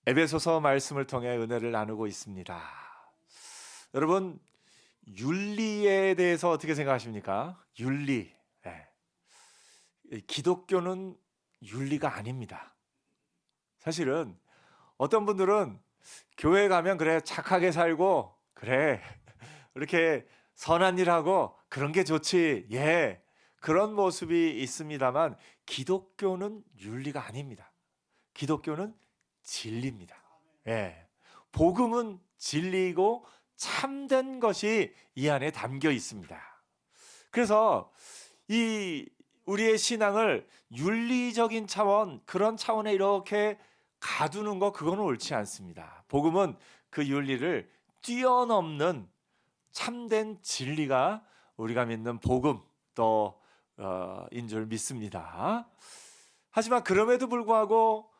에베소서 말씀을 통해 은혜를 나누고 있습니다. 여러분, 윤리에 대해서 어떻게 생각하십니까? 윤리. 예. 이 기독교는 윤리가 아닙니다. 사실은 어떤 분들은 교회 가면 그래 착하게 살고 그래 이렇게 선한 일하고 그런 게 좋지. 예. 그런 모습이 있습니다만 기독교는 윤리가 아닙니다. 기독교는 진리입니다. 예. 복음은 진리이고 참된 것이 이 안에 담겨 있습니다. 그래서 이 우리의 신앙을 윤리적인 차원, 그런 차원에 이렇게 가두는 거 그거는 옳지 않습니다. 복음은 그 윤리를 뛰어넘는 참된 진리가 우리가 믿는 복음 인 줄 믿습니다. 하지만 그럼에도 불구하고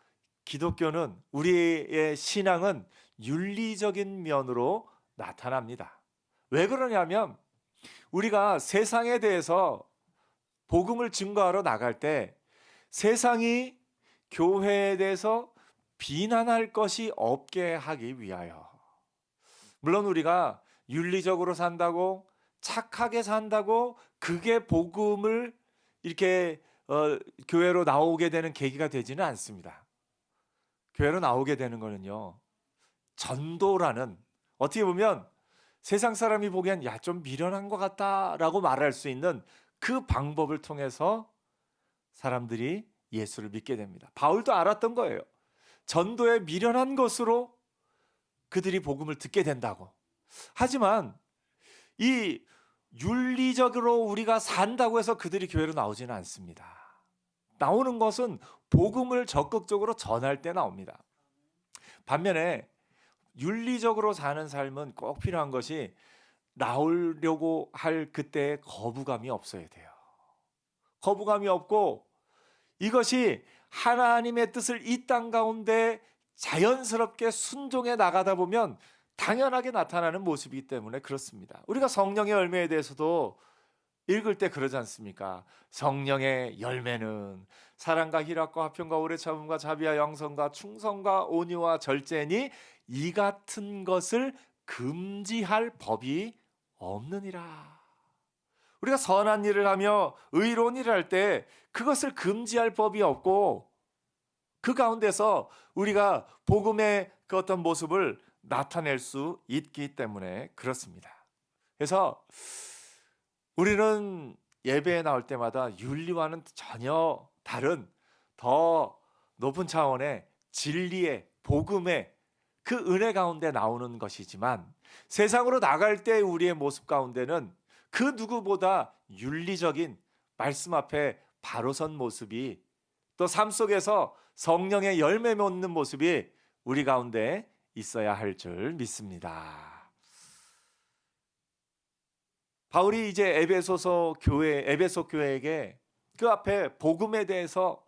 기독교는 우리의 신앙은 윤리적인 면으로 나타납니다. 왜 그러냐면 우리가 세상에 대해서 복음을 증거하러 나갈 때 세상이 교회에 대해서 비난할 것이 없게 하기 위하여, 물론 우리가 윤리적으로 산다고 착하게 산다고 그게 복음을 이렇게 교회로 나오게 되는 계기가 되지는 않습니다. 교회로 나오게 되는 거는요, 전도라는, 어떻게 보면 세상 사람이 보기엔 야, 좀 미련한 것 같다라고 말할 수 있는 그 방법을 통해서 사람들이 예수를 믿게 됩니다. 바울도 알았던 거예요. 전도에 미련한 것으로 그들이 복음을 듣게 된다고. 하지만 이 윤리적으로 우리가 산다고 해서 그들이 교회로 나오지는 않습니다. 나오는 것은 복음을 적극적으로 전할 때 나옵니다. 반면에 윤리적으로 사는 삶은 꼭 필요한 것이 나오려고 할 그때의 거부감이 없어야 돼요. 거부감이 없고 이것이 하나님의 뜻을 이 땅 가운데 자연스럽게 순종해 나가다 보면 당연하게 나타나는 모습이기 때문에 그렇습니다. 우리가 성령의 열매에 대해서도 읽을 때 그러지 않습니까? 성령의 열매는 사랑과 희락과 화평과 오래 참음과 자비와 양선과 충성과 온유와 절제니 이 같은 것을 금지할 법이 없느니라. 우리가 선한 일을 하며 의로운 일을 할 때 그것을 금지할 법이 없고 그 가운데서 우리가 복음의 그 어떤 모습을 나타낼 수 있기 때문에 그렇습니다. 그래서 우리는 예배에 나올 때마다 윤리와는 전혀 다른 더 높은 차원의 진리의 복음의 그 은혜 가운데 나오는 것이지만 세상으로 나갈 때 우리의 모습 가운데는 그 누구보다 윤리적인 말씀 앞에 바로 선 모습이, 또 삶 속에서 성령의 열매 맺는 모습이 우리 가운데 있어야 할 줄 믿습니다. 바울이 이제 에베소 교회에게 그 앞에 복음에 대해서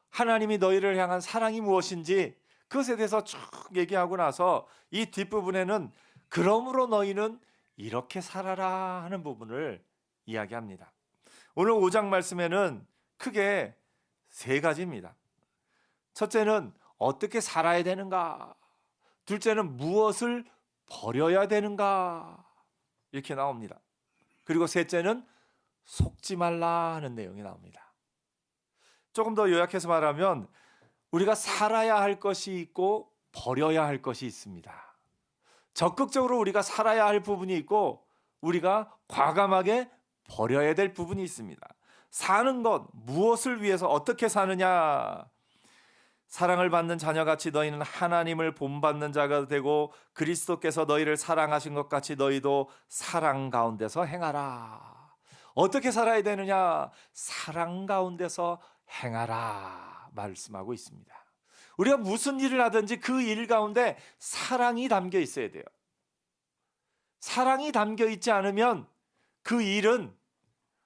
하나님이 너희를 향한 사랑이 무엇인지 그것에 대해서 쭉 얘기하고 나서 이 뒷부분에는 그러므로 너희는 이렇게 살아라 하는 부분을 이야기합니다. 오늘 5장 말씀에는 크게 세 가지입니다. 첫째는 어떻게 살아야 되는가, 둘째는 무엇을 버려야 되는가 이렇게 나옵니다. 그리고 셋째는 속지 말라 하는 내용이 나옵니다. 조금 더 요약해서 말하면 우리가 살아야 할 것이 있고 버려야 할 것이 있습니다. 적극적으로 우리가 살아야 할 부분이 있고 우리가 과감하게 버려야 될 부분이 있습니다. 사는 것, 무엇을 위해서 어떻게 사느냐. 사랑을 받는 자녀같이 너희는 하나님을 본받는 자가 되고 그리스도께서 너희를 사랑하신 것 같이 너희도 사랑 가운데서 행하라. 어떻게 살아야 되느냐? 사랑 가운데서 행하라 말씀하고 있습니다. 우리가 무슨 일을 하든지 그 일 가운데 사랑이 담겨 있어야 돼요. 사랑이 담겨 있지 않으면 그 일은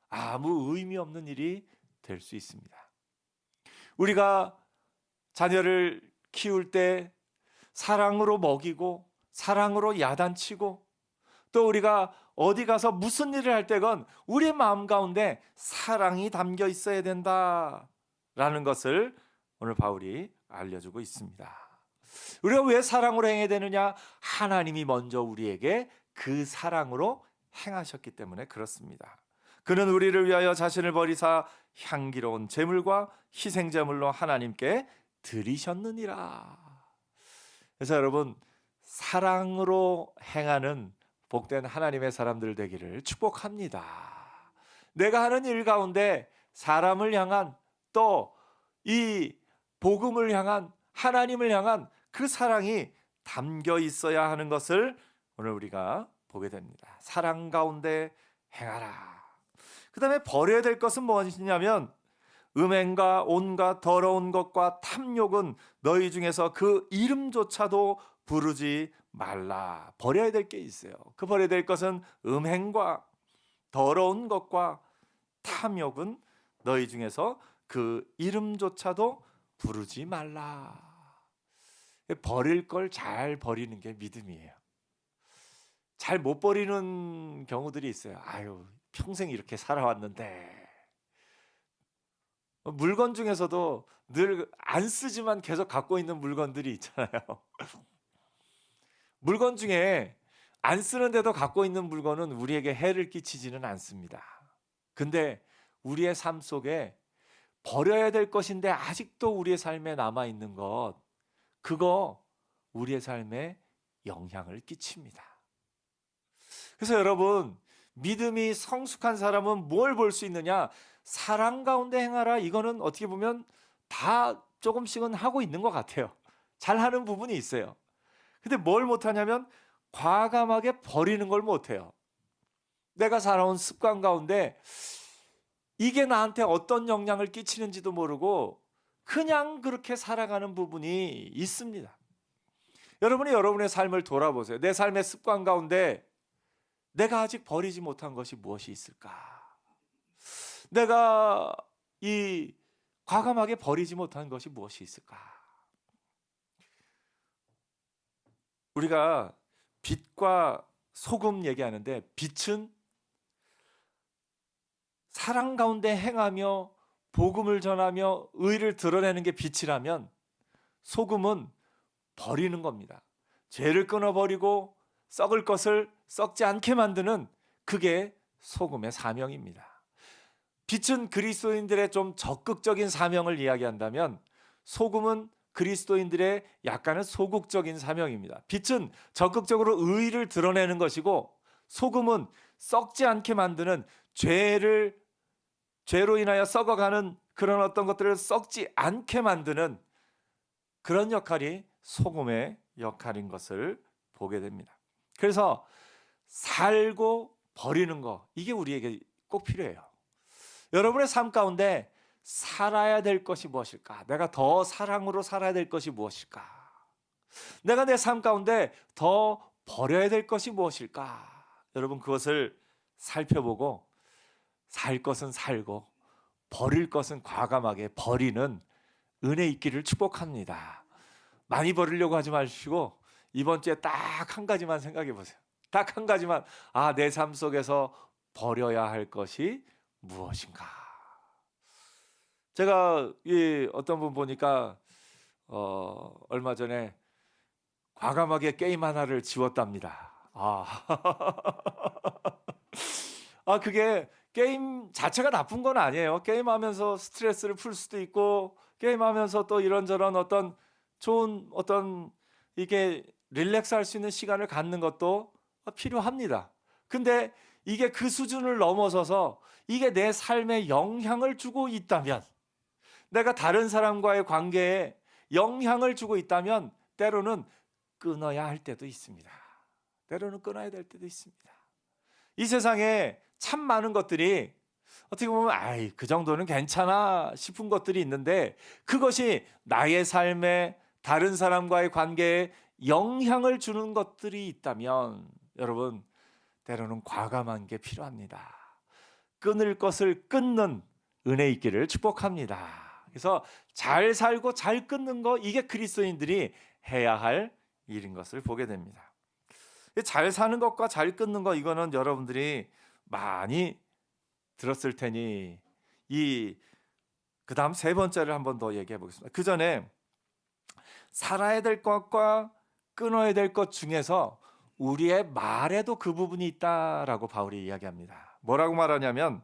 아무 의미 없는 일이 될 수 있습니다. 우리가 자녀를 키울 때 사랑으로 먹이고 사랑으로 야단치고 또 우리가 어디 가서 무슨 일을 할 때건 우리의 마음 가운데 사랑이 담겨 있어야 된다라는 것을 오늘 바울이 알려주고 있습니다. 우리가 왜 사랑으로 행해야 되느냐? 하나님이 먼저 우리에게 그 사랑으로 행하셨기 때문에 그렇습니다. 그는 우리를 위하여 자신을 버리사 향기로운 제물과 희생제물로 하나님께 드리셨느니라. 그래서 여러분, 사랑으로 행하는 복된 하나님의 사람들 되기를 축복합니다. 내가 하는 일 가운데 사람을 향한, 또 이 복음을 향한, 하나님을 향한 그 사랑이 담겨 있어야 하는 것을 오늘 우리가 보게 됩니다. 사랑 가운데 행하라. 그 다음에 버려야 될 것은 무엇이냐면, 음행과 온갖 더러운 것과 탐욕은 너희 중에서 그 이름조차도 부르지 말라. 버려야 될 게 있어요. 그 버려야 될 것은 음행과 더러운 것과 탐욕은 너희 중에서 그 이름조차도 부르지 말라. 버릴 걸 잘 버리는 게 믿음이에요. 잘 못 버리는 경우들이 있어요. 아유, 평생 이렇게 살아왔는데. 물건 중에서도 늘 안 쓰지만 계속 갖고 있는 물건들이 있잖아요. 물건 중에 안 쓰는데도 갖고 있는 물건은 우리에게 해를 끼치지는 않습니다. 근데 우리의 삶 속에 버려야 될 것인데 아직도 우리의 삶에 남아 있는 것, 그거 우리의 삶에 영향을 끼칩니다. 그래서 여러분, 믿음이 성숙한 사람은 뭘 볼 수 있느냐? 사랑 가운데 행하라. 이거는 어떻게 보면 다 조금씩은 하고 있는 것 같아요. 잘하는 부분이 있어요. 근데 뭘 못하냐면 과감하게 버리는 걸 못해요. 내가 살아온 습관 가운데 이게 나한테 어떤 영향을 끼치는지도 모르고 그냥 그렇게 살아가는 부분이 있습니다. 여러분이 여러분의 삶을 돌아보세요. 내 삶의 습관 가운데 내가 아직 버리지 못한 것이 무엇이 있을까? 내가 이 과감하게 버리지 못한 것이 무엇이 있을까? 우리가 빛과 소금 얘기하는데, 빛은 사랑 가운데 행하며 복음을 전하며 의를 드러내는 게 빛이라면, 소금은 버리는 겁니다. 죄를 끊어버리고 썩을 것을 썩지 않게 만드는, 그게 소금의 사명입니다. 빛은 그리스도인들의 좀 적극적인 사명을 이야기한다면, 소금은 그리스도인들의 약간은 소극적인 사명입니다. 빛은 적극적으로 의를 드러내는 것이고, 소금은 썩지 않게 만드는, 죄로 인하여 썩어가는 그런 어떤 것들을 썩지 않게 만드는 그런 역할이 소금의 역할인 것을 보게 됩니다. 그래서 살고 버리는 거, 이게 우리에게 꼭 필요해요. 여러분의 삶 가운데 살아야 될 것이 무엇일까? 내가 더 사랑으로 살아야 될 것이 무엇일까? 내가 내 삶 가운데 더 버려야 될 것이 무엇일까? 여러분, 그것을 살펴보고 살 것은 살고 버릴 것은 과감하게 버리는 은혜 있기를 축복합니다. 많이 버리려고 하지 마시고 이번 주에 딱 한 가지만 생각해 보세요. 딱 한 가지만, 내 삶 속에서 버려야 할 것이 무엇인가? 제가 어떤 분 보니까 얼마 전에 과감하게 게임 하나를 지웠답니다. 그게 게임 자체가 나쁜 건 아니에요. 게임하면서 스트레스를 풀 수도 있고, 게임하면서 또 이런저런 어떤 좋은 이게 릴렉스 할 수 있는 시간을 갖는 것도 필요합니다. 근데 이게 그 수준을 넘어서서 이게 내 삶에 영향을 주고 있다면, 내가 다른 사람과의 관계에 영향을 주고 있다면 때로는 끊어야 할 때도 있습니다. 때로는 끊어야 될 때도 있습니다. 이 세상에 참 많은 것들이 어떻게 보면 그 정도는 괜찮아 싶은 것들이 있는데, 그것이 나의 삶에 다른 사람과의 관계에 영향을 주는 것들이 있다면 여러분, 때로는 과감한 게 필요합니다. 끊을 것을 끊는 은혜 있기를 축복합니다. 그래서 잘 살고 잘 끊는 거, 이게 그리스도인들이 해야 할 일인 것을 보게 됩니다. 잘 사는 것과 잘 끊는 거, 이거는 여러분들이 많이 들었을 테니 그 다음 세 번째를 한번 더 얘기해 보겠습니다. 그 전에 살아야 될 것과 끊어야 될 것 중에서 우리의 말에도 그 부분이 있다라고 바울이 이야기합니다. 뭐라고 말하냐면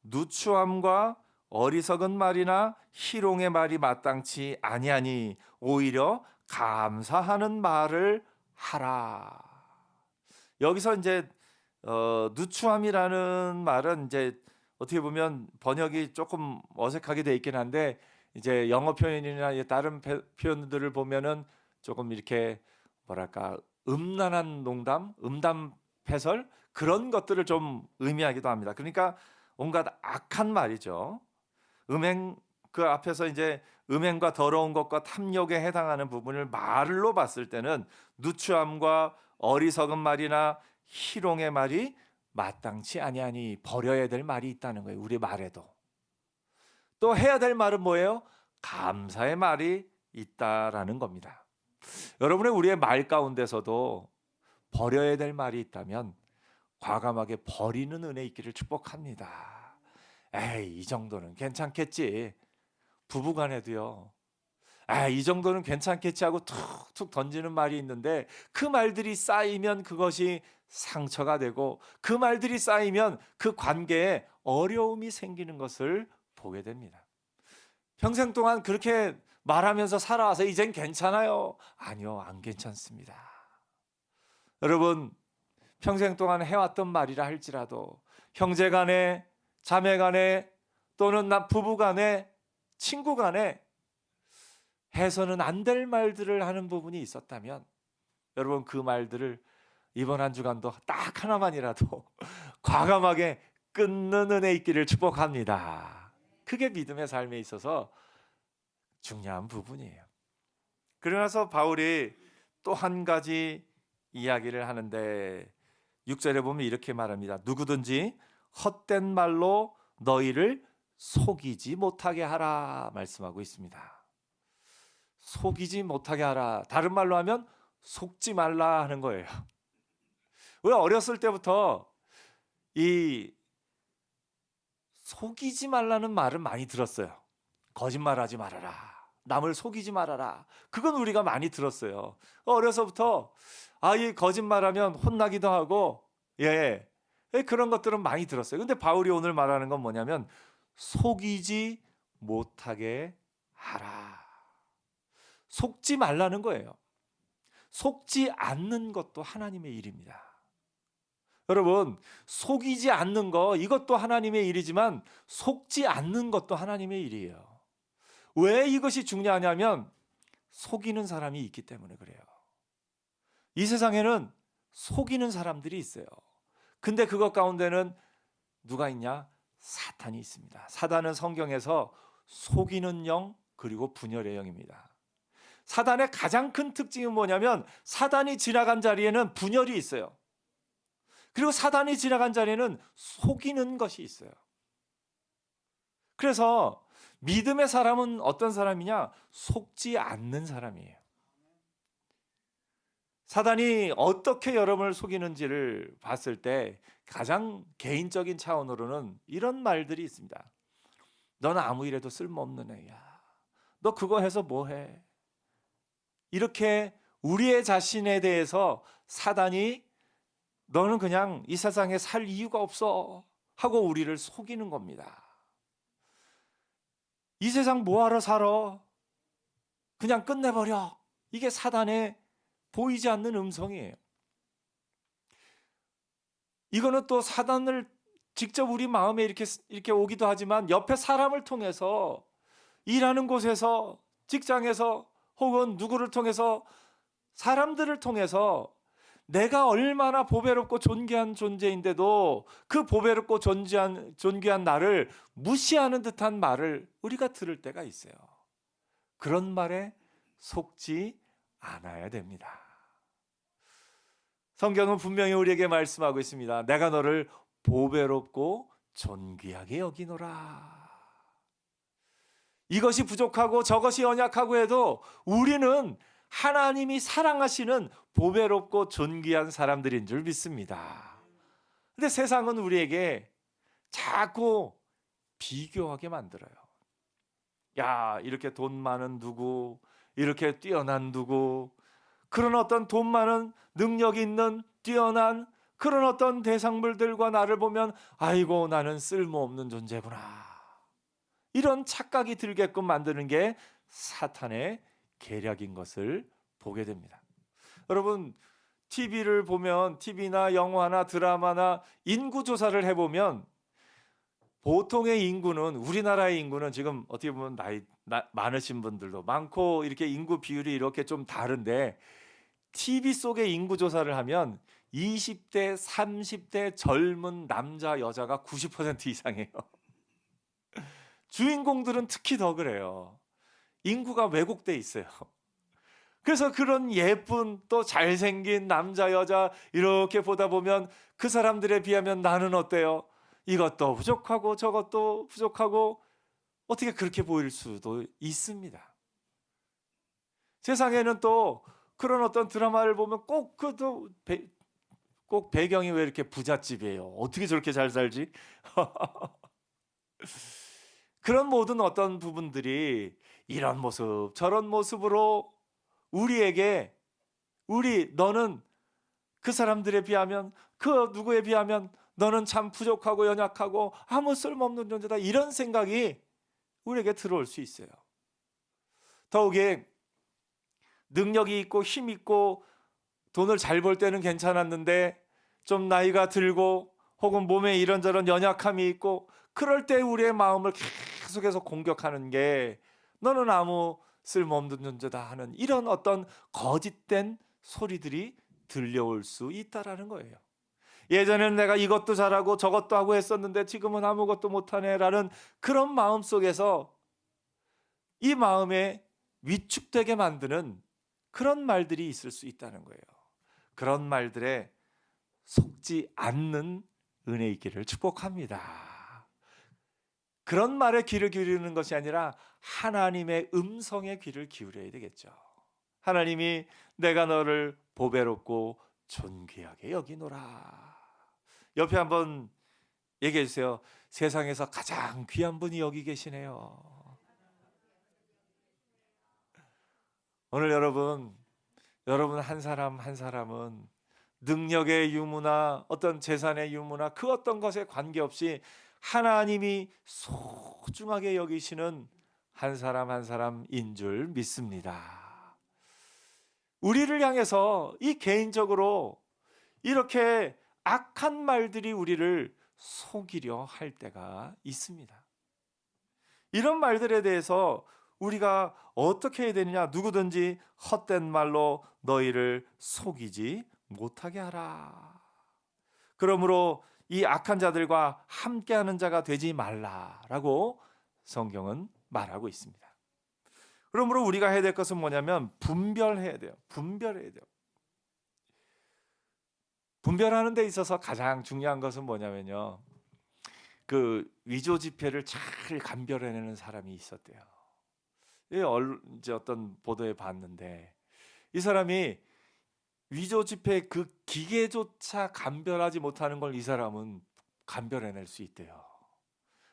누추함과 어리석은 말이나 희롱의 말이 마땅치 아니하니 오히려 감사하는 말을 하라. 여기서 이제 누추함이라는 말은 이제 어떻게 보면 번역이 조금 어색하게 돼 있긴 한데 이제 영어 표현이나 다른 표현들을 보면은 조금 이렇게 뭐랄까 음란한 농담, 음담 패설 그런 것들을 좀 의미하기도 합니다. 그러니까 온갖 악한 말이죠. 음행 그 앞에서 이제 음행과 더러운 것과 탐욕에 해당하는 부분을 말로 봤을 때는 누추함과 어리석은 말이나 희롱의 말이 마땅치 아니하니 버려야 될 말이 있다는 거예요. 우리 말에도. 또 해야 될 말은 뭐예요? 감사의 말이 있다라는 겁니다. 여러분의 우리의 말 가운데서도 버려야 될 말이 있다면 과감하게 버리는 은혜 있기를 축복합니다. 에이, 이 정도는 괜찮겠지. 부부간에도요. 이 정도는 괜찮겠지 하고 툭툭 던지는 말이 있는데 그 말들이 쌓이면 그것이 상처가 되고 그 말들이 쌓이면 그 관계에 어려움이 생기는 것을 보게 됩니다. 평생 동안 그렇게 말하면서 살아와서 이젠 괜찮아요. 아니요, 안 괜찮습니다. 여러분, 평생 동안 해왔던 말이라 할지라도 형제 간에, 자매 간에 또는 부부 간에, 친구 간에 해서는 안 될 말들을 하는 부분이 있었다면 여러분 그 말들을 이번 한 주간도 딱 하나만이라도 과감하게 끊는 은혜 있기를 축복합니다. 그게 믿음의 삶에 있어서 중요한 부분이에요. 그러나서 바울이 또 한 가지 이야기를 하는데 6절에 보면 이렇게 말합니다. 누구든지 헛된 말로 너희를 속이지 못하게 하라 말씀하고 있습니다. 속이지 못하게 하라. 다른 말로 하면 속지 말라 하는 거예요. 왜 어렸을 때부터 이 속이지 말라는 말은 많이 들었어요. 거짓말하지 말아라. 남을 속이지 말아라. 그건 우리가 많이 들었어요. 어려서부터 이 거짓말하면 혼나기도 하고 그런 것들은 많이 들었어요. 근데 바울이 오늘 말하는 건 뭐냐면 속이지 못하게 하라. 속지 말라는 거예요. 속지 않는 것도 하나님의 일입니다. 여러분, 속이지 않는 거 이것도 하나님의 일이지만 속지 않는 것도 하나님의 일이에요. 왜 이것이 중요하냐면 속이는 사람이 있기 때문에 그래요. 이 세상에는 속이는 사람들이 있어요. 근데 그것 가운데는 누가 있냐? 사탄이 있습니다. 사단은 성경에서 속이는 영 그리고 분열의 영입니다. 사단의 가장 큰 특징은 뭐냐면 사단이 지나간 자리에는 분열이 있어요. 그리고 사단이 지나간 자리에는 속이는 것이 있어요. 그래서 믿음의 사람은 어떤 사람이냐? 속지 않는 사람이에요. 사단이 어떻게 여러분을 속이는지를 봤을 때 가장 개인적인 차원으로는 이런 말들이 있습니다. 너는 아무 일에도 쓸모없는 애야. 너 그거 해서 뭐해? 이렇게 우리의 자신에 대해서 사단이 너는 그냥 이 세상에 살 이유가 없어 하고 우리를 속이는 겁니다. 이 세상 뭐하러 살아? 그냥 끝내버려. 이게 사단의 보이지 않는 음성이에요. 이거는 또 사단을 직접 우리 마음에 이렇게 오기도 하지만 옆에 사람을 통해서 일하는 곳에서 직장에서 혹은 누구를 통해서 사람들을 통해서 내가 얼마나 보배롭고 존귀한 존재인데도 그 보배롭고 존귀한 나를 무시하는 듯한 말을 우리가 들을 때가 있어요. 그런 말에 속지 않아야 됩니다. 성경은 분명히 우리에게 말씀하고 있습니다. 내가 너를 보배롭고 존귀하게 여기노라. 이것이 부족하고 저것이 연약하고 해도 우리는 하나님이 사랑하시는 보배롭고 존귀한 사람들인 줄 믿습니다. 근데 세상은 우리에게 자꾸 비교하게 만들어요. 야, 이렇게 돈 많은 누구, 이렇게 뛰어난 누구, 그런 어떤 돈 많은 능력 있는 뛰어난 그런 어떤 대상물들과 나를 보면 아이고 나는 쓸모없는 존재구나, 이런 착각이 들게끔 만드는 게 사탄의 계략인 것을 보게 됩니다. 여러분, TV를 보면 TV나 영화나 드라마나 인구 조사를 해보면 보통의 인구는, 우리나라의 인구는 지금 어떻게 보면 나이 많으신 분들도 많고 이렇게 인구 비율이 이렇게 좀 다른데, TV 속의 인구 조사를 하면 20대, 30대 젊은 남자, 여자가 90% 이상이에요. 주인공들은 특히 더 그래요. 인구가 왜곡돼 있어요. 그래서 그런 예쁜 또 잘생긴 남자, 여자 이렇게 보다 보면 그 사람들에 비하면 나는 어때요? 이것도 부족하고 저것도 부족하고 어떻게 그렇게 보일 수도 있습니다. 세상에는 또 그런 어떤 드라마를 보면 꼭 배경이 왜 이렇게 부잣집이에요? 어떻게 저렇게 잘 살지? 그런 모든 어떤 부분들이 이런 모습 저런 모습으로 우리에게, 너는 그 사람들에 비하면, 그 누구에 비하면 너는 참 부족하고 연약하고 아무 쓸모없는 존재다, 이런 생각이 우리에게 들어올 수 있어요. 더욱이 능력이 있고 힘 있고 돈을 잘 벌 때는 괜찮았는데 좀 나이가 들고 혹은 몸에 이런저런 연약함이 있고 그럴 때 우리의 마음을 계속해서 공격하는 게 너는 아무 쓸모없는 존재다 하는 이런 어떤 거짓된 소리들이 들려올 수 있다라는 거예요. 예전에는 내가 이것도 잘하고 저것도 하고 했었는데 지금은 아무것도 못하네라는 그런 마음 속에서 이 마음에 위축되게 만드는 그런 말들이 있을 수 있다는 거예요. 그런 말들에 속지 않는 은혜 있기를 축복합니다. 그런 말에 귀를 기울이는 것이 아니라 하나님의 음성에 귀를 기울여야 되겠죠. 하나님이 내가 너를 보배롭고 존귀하게 여기노라. 옆에 한번 얘기해 주세요. 세상에서 가장 귀한 분이 여기 계시네요. 오늘 여러분 한 사람 한 사람은 능력의 유무나 어떤 재산의 유무나 그 어떤 것에 관계없이 하나님이 소중하게 여기시는 한 사람 한 사람인 줄 믿습니다. 우리를 향해서 이 개인적으로 이렇게 악한 말들이 우리를 속이려 할 때가 있습니다. 이런 말들에 대해서 우리가 어떻게 해야 되느냐? 누구든지 헛된 말로 너희를 속이지 못하게 하라. 그러므로 이 악한 자들과 함께하는 자가 되지 말라라고 성경은 말하고 있습니다. 그러므로 우리가 해야 될 것은 뭐냐면 분별해야 돼요. 분별하는 데 있어서 가장 중요한 것은 뭐냐면요, 그 위조 지폐를 잘 감별해내는 사람이 있었대요. 이제 어떤 보도에 봤는데 이 사람이 위조 지폐 그 기계조차 감별하지 못하는 걸 이 사람은 감별해낼 수 있대요.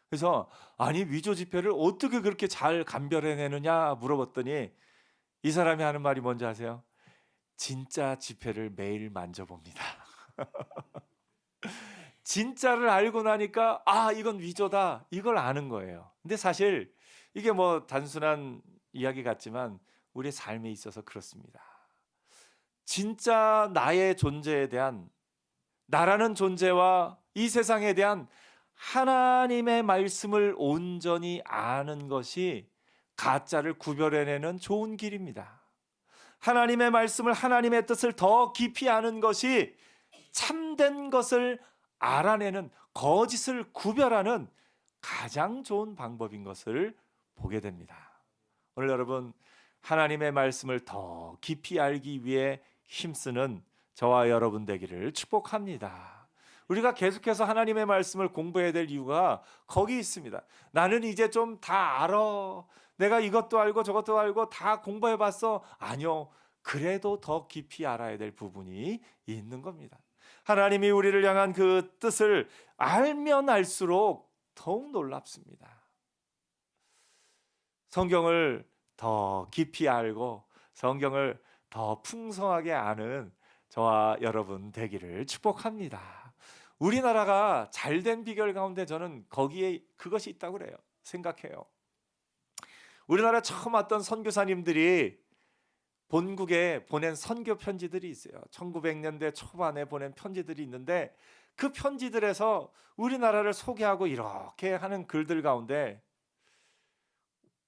그래서 아니 위조 지폐를 어떻게 그렇게 잘 감별해내느냐 물어봤더니 이 사람이 하는 말이 뭔지 아세요? 진짜 지폐를 매일 만져봅니다. 진짜를 알고 나니까 아 이건 위조다, 이걸 아는 거예요. 근데 사실 이게 뭐 단순한 이야기 같지만 우리의 삶에 있어서 그렇습니다. 진짜 나의 존재에 대한, 나라는 존재와 이 세상에 대한 하나님의 말씀을 온전히 아는 것이 가짜를 구별해내는 좋은 길입니다. 하나님의 말씀을, 하나님의 뜻을 더 깊이 아는 것이 참된 것을 알아내는, 거짓을 구별하는 가장 좋은 방법인 것을 보게 됩니다. 오늘 여러분 하나님의 말씀을 더 깊이 알기 위해 힘쓰는 저와 여러분 되기를 축복합니다. 우리가 계속해서 하나님의 말씀을 공부해야 될 이유가 거기 있습니다. 나는 이제 좀 다 알아, 내가 이것도 알고 저것도 알고 다 공부해봤어. 아니요, 그래도 더 깊이 알아야 될 부분이 있는 겁니다. 하나님이 우리를 향한 그 뜻을 알면 알수록 더욱 놀랍습니다. 성경을 더 깊이 알고 성경을 더 풍성하게 아는 저와 여러분 되기를 축복합니다. 우리나라가 잘된 비결 가운데 저는 거기에 그것이 있다고 그래요. 생각해요. 우리나라 처음 왔던 선교사님들이 본국에 보낸 선교 편지들이 있어요. 1900년대 초반에 보낸 편지들이 있는데 그 편지들에서 우리나라를 소개하고 이렇게 하는 글들 가운데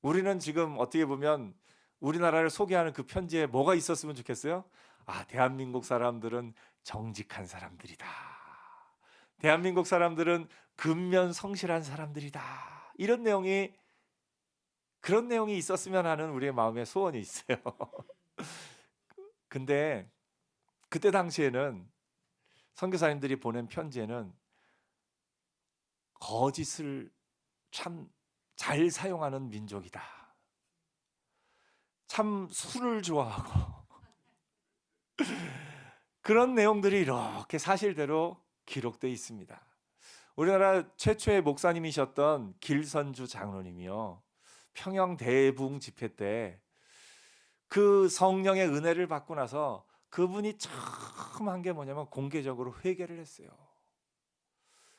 우리는 지금 어떻게 보면 우리나라를 소개하는 그 편지에 뭐가 있었으면 좋겠어요? 대한민국 사람들은 정직한 사람들이다. 대한민국 사람들은 근면 성실한 사람들이다. 이런 내용이 그런 내용이 있었으면 하는 우리의 마음의 소원이 있어요. 근데 그때 당시에는 선교사님들이 보낸 편지에는 거짓을 참 잘 사용하는 민족이다. 참 술을 좋아하고 그런 내용들이 이렇게 사실대로 기록되어 있습니다. 우리나라 최초의 목사님이셨던 길선주 장로님이요. 평양 대붕 집회 때 그 성령의 은혜를 받고 나서 그분이 처음 한 게 뭐냐면 공개적으로 회개를 했어요.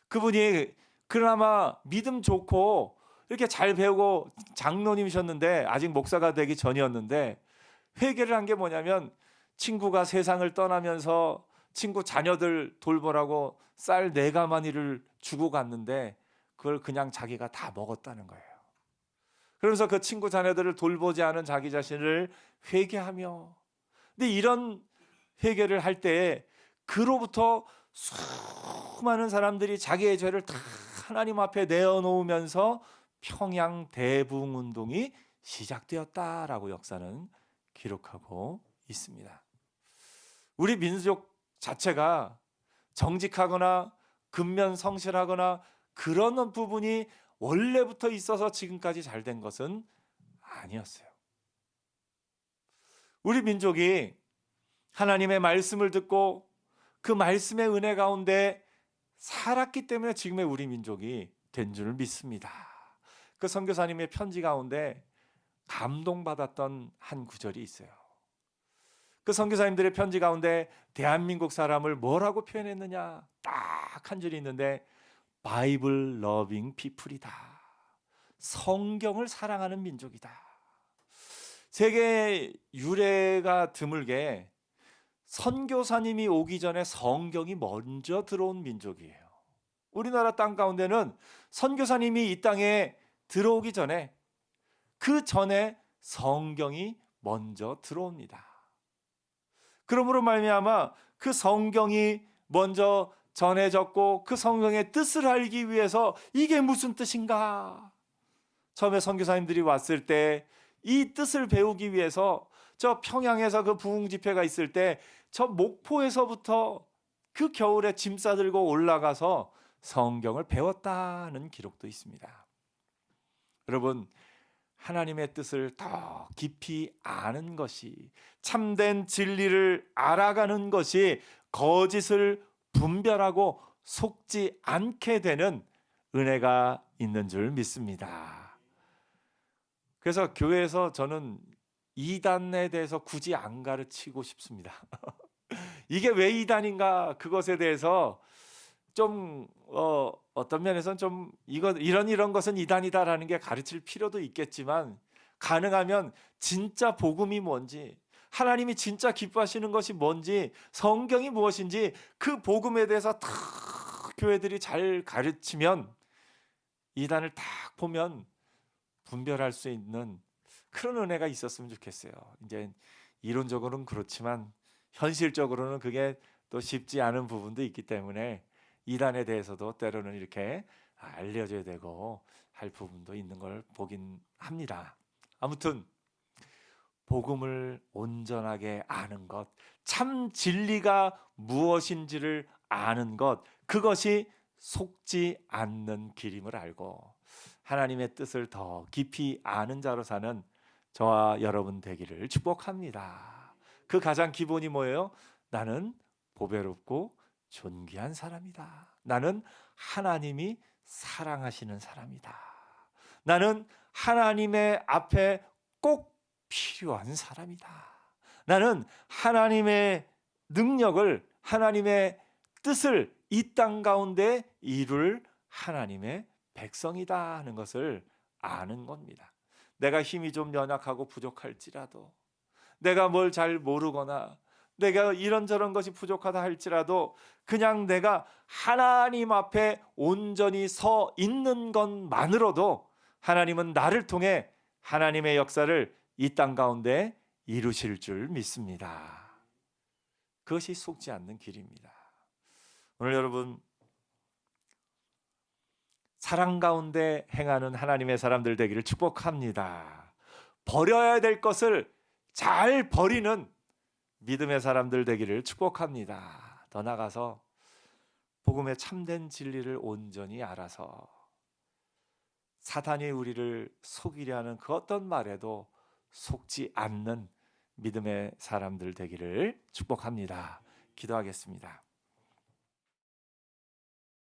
그분이 그나마 믿음 좋고 이렇게 잘 배우고 장로님이셨는데 아직 목사가 되기 전이었는데 회개를 한 게 뭐냐면 친구가 세상을 떠나면서 친구 자녀들 돌보라고 쌀 4가마니를 주고 갔는데 그걸 그냥 자기가 다 먹었다는 거예요. 그러면서 그 친구 자녀들을 돌보지 않은 자기 자신을 회개하며 근데 이런 회개를 할 때에 그로부터 수많은 사람들이 자기의 죄를 다 하나님 앞에 내어놓으면서 평양 대붕 운동이 시작되었다라고 역사는 기록하고 있습니다. 우리 민족 자체가 정직하거나 근면 성실하거나 그런 부분이 원래부터 있어서 지금까지 잘 된 것은 아니었어요. 우리 민족이 하나님의 말씀을 듣고 그 말씀의 은혜 가운데 살았기 때문에 지금의 우리 민족이 된 줄 믿습니다. 그 선교사님의 편지 가운데 감동받았던 한 구절이 있어요. 그 선교사님들의 편지 가운데 대한민국 사람을 뭐라고 표현했느냐 딱 한 줄이 있는데 바이블 러빙 피플이다. 성경을 사랑하는 민족이다. 세계 유래가 드물게 선교사님이 오기 전에 성경이 먼저 들어온 민족이에요. 우리나라 땅 가운데는 선교사님이 이 땅에 들어오기 전에 그 전에 성경이 먼저 들어옵니다. 그러므로 말미암아 그 성경이 먼저 전해졌고 그 성경의 뜻을 알기 위해서 이게 무슨 뜻인가? 처음에 선교사님들이 왔을 때 이 뜻을 배우기 위해서 저 평양에서 그 부흥 집회가 있을 때 저 목포에서부터 그 겨울에 짐 싸들고 올라가서 성경을 배웠다는 기록도 있습니다. 여러분, 하나님의 뜻을 더 깊이 아는 것이 참된 진리를 알아가는 것이 거짓을 분별하고 속지 않게 되는 은혜가 있는 줄 믿습니다. 그래서 교회에서 저는 이단에 대해서 굳이 안 가르치고 싶습니다. 이게 왜 이단인가 그것에 대해서 좀 어떤 면에서는 좀 이런 것은 이단이다라는 게 가르칠 필요도 있겠지만 가능하면 진짜 복음이 뭔지 하나님이 진짜 기뻐하시는 것이 뭔지 성경이 무엇인지 그 복음에 대해서 다 교회들이 잘 가르치면 이단을 딱 보면 분별할 수 있는 그런 은혜가 있었으면 좋겠어요. 이제 이론적으로는 그렇지만 현실적으로는 그게 또 쉽지 않은 부분도 있기 때문에 이단에 대해서도 때로는 이렇게 알려줘야 되고 할 부분도 있는 걸 보긴 합니다. 아무튼 복음을 온전하게 아는 것, 참 진리가 무엇인지를 아는 것, 그것이 속지 않는 길임을 알고 하나님의 뜻을 더 깊이 아는 자로 사는 저와 여러분 되기를 축복합니다. 그 가장 기본이 뭐예요? 나는 보배롭고 존귀한 사람이다. 나는 하나님이 사랑하시는 사람이다. 나는 하나님의 앞에 꼭 필요한 사람이다. 나는 하나님의 능력을, 하나님의 뜻을 이 땅 가운데 이룰 하나님의 백성이다 하는 것을 아는 겁니다. 내가 힘이 좀 연약하고 부족할지라도, 내가 뭘 잘 모르거나 내가 이런저런 것이 부족하다 할지라도 그냥 내가 하나님 앞에 온전히 서 있는 것만으로도 하나님은 나를 통해 하나님의 역사를 이 땅 가운데 이루실 줄 믿습니다. 그것이 속지 않는 길입니다. 오늘 여러분, 사랑 가운데 행하는 하나님의 사람들 되기를 축복합니다. 버려야 될 것을 잘 버리는 믿음의 사람들 되기를 축복합니다. 더 나아가서 복음의 참된 진리를 온전히 알아서 사단이 우리를 속이려 하는 그 어떤 말에도 속지 않는 믿음의 사람들 되기를 축복합니다. 기도하겠습니다.